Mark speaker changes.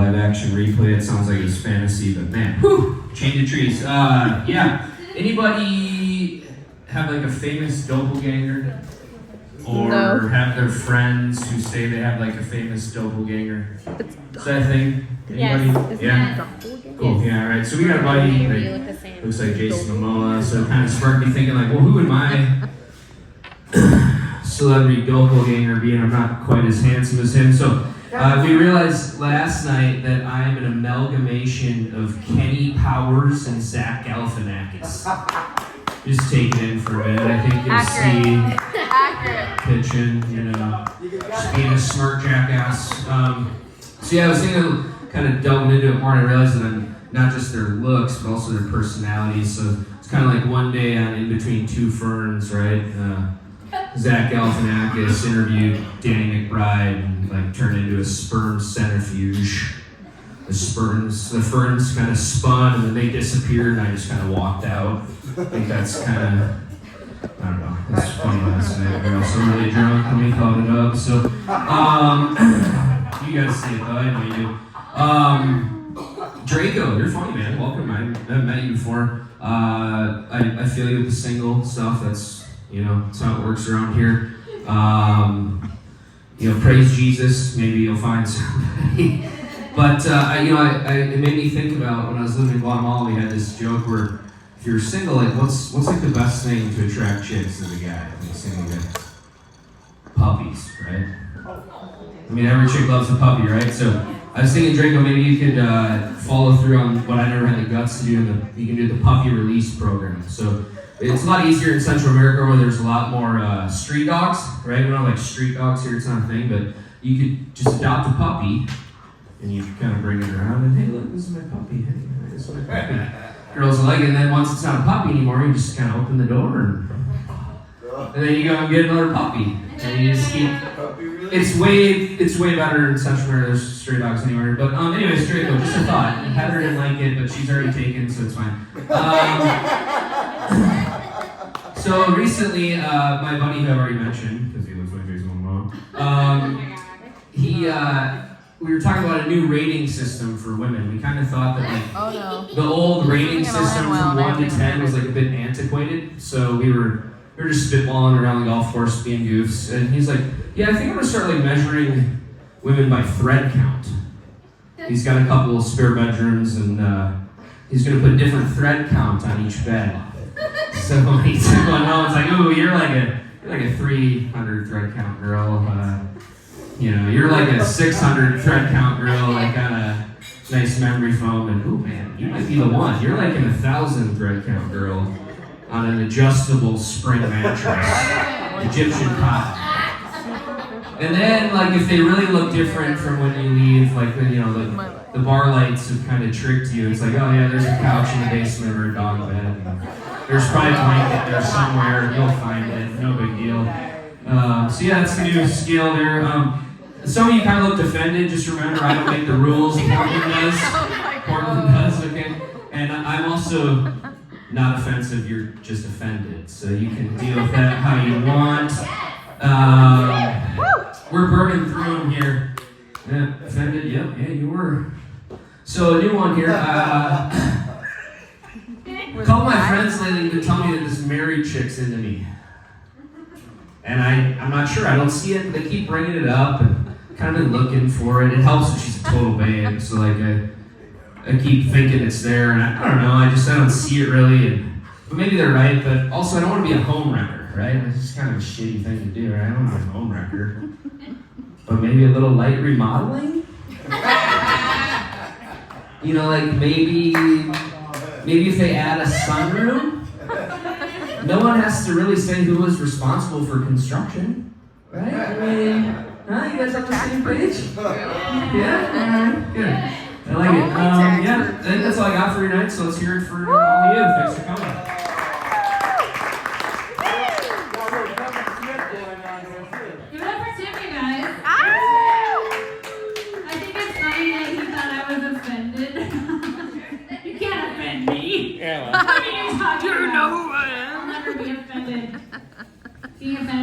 Speaker 1: live action replay. It sounds like it's fantasy, but man, whew, change of trees. Yeah. Anybody have like a famous doppelganger? Or
Speaker 2: No.
Speaker 1: have their friends who say they have like a famous doppelganger? Is that a thing? Anybody?
Speaker 3: Yes.
Speaker 1: Yeah. Cool. Yeah. All right. So we got a buddy.
Speaker 3: You
Speaker 1: Like,
Speaker 3: look the same.
Speaker 1: looks like Jason Momoa, so it kind of sparked me thinking like, well, who would my celebrity doppelganger be? And I'm not quite as handsome as him. So we realized last night that I am an amalgamation of Kenny Powers and Zach Galifianakis. Just take it in for a minute. I think you'll see pitching, just being a smart jackass. So yeah, I was thinking kind of delving into it more, and I realized that I'm not just their looks, but also their personalities. So it's kind of like one day on In Between Two Ferns, right? Zach Galifianakis interviewed Danny McBride and like turned into a sperm centrifuge. The ferns kind of spun and then they disappeared, and I just kind of walked out. I think that's kind of, I don't know, it's funny last night. We were also really drunk and we thought it up. So, you guys see it though, I know you do. Draco, you're funny, man. Welcome. I haven't met you before. I feel you with the single stuff. That's how it works around here. Praise Jesus. Maybe you'll find somebody. But it made me think about when I was living in Guatemala. We had this joke where if you're single, like what's like the best thing to attract chicks as a guy? Like single guy, puppies, right? I mean, every chick loves a puppy, right? So I was thinking, Draco, maybe you could follow through on what I never had the guts to do. You can do the puppy release program. So it's a lot easier in Central America where there's a lot more street dogs, right? We don't have like street dogs here, it's not a thing, but you could just adopt a puppy and you kind of bring it around and, hey, look, this is my puppy. Hey, this is my puppy. Girls like it, and then once it's not a puppy anymore, you just kind of open the door and then you go and get another puppy. And you just keep. It's way better in Central America. There's stray dogs anywhere. But anyways, Draco, just a thought. Heather didn't like it, but she's already taken, so it's fine. So recently, my buddy who I've already mentioned, because he looks like Jason Momoa, we were talking about a new rating system for women. We kind of thought that the old rating system from 1 to 10 was like a bit antiquated. So we were just spitballing around the golf course being goofs. And he's like, yeah, I think I'm gonna start like measuring women by thread count. He's got a couple of spare bedrooms and he's gonna put different thread count on each bed. So when he took one home, it's like, ooh, you're like a 300 thread count girl. You're like a 600 thread count girl, like on a nice memory foam, and ooh man, you might be the one. You're like an 1,000 thread count girl on an adjustable spring mattress, Egyptian cotton. And then, like, if they really look different from when you leave, like, the bar lights have kind of tricked you. It's like, oh yeah, there's a couch in the basement or a dog bed. And there's probably a blanket there somewhere. You'll find it. No big deal. So yeah, that's the new scale there. Some of you kind of looked offended. Just remember, I don't make the rules. Portland does. Portland does, okay? And I'm also not offensive. You're just offended. So you can deal with that how you want. We're burning through them here. Yeah, offended? Yep. Yeah, you were. So a new one here. A couple of my friends lately have been telling me that this married chick's into me. And I'm not sure. I don't see it. But they keep bringing it up and kind of been looking for it. It helps that she's a total babe. So like I keep thinking it's there, and I don't know. I don't see it really. But maybe they're right. But also I don't want to be a home wrecker, right? It's just kind of a shitty thing to do, right? I don't want to be a home wrecker. But maybe a little light remodeling. Like maybe if they add a sunroom. No one has to really say who was responsible for construction, right? I mean, you guys on the same page? Yeah? Alright, good. I like it. Yeah, that's all I got for your night, so let's hear it for all of you. Thanks for coming.
Speaker 4: Give it up for Timmy, guys. I think it's funny that he thought I was offended. You can't offend me.
Speaker 5: Yeah,
Speaker 4: What are you talking about?
Speaker 2: You know who I am.
Speaker 4: I'll never be offended. Being offended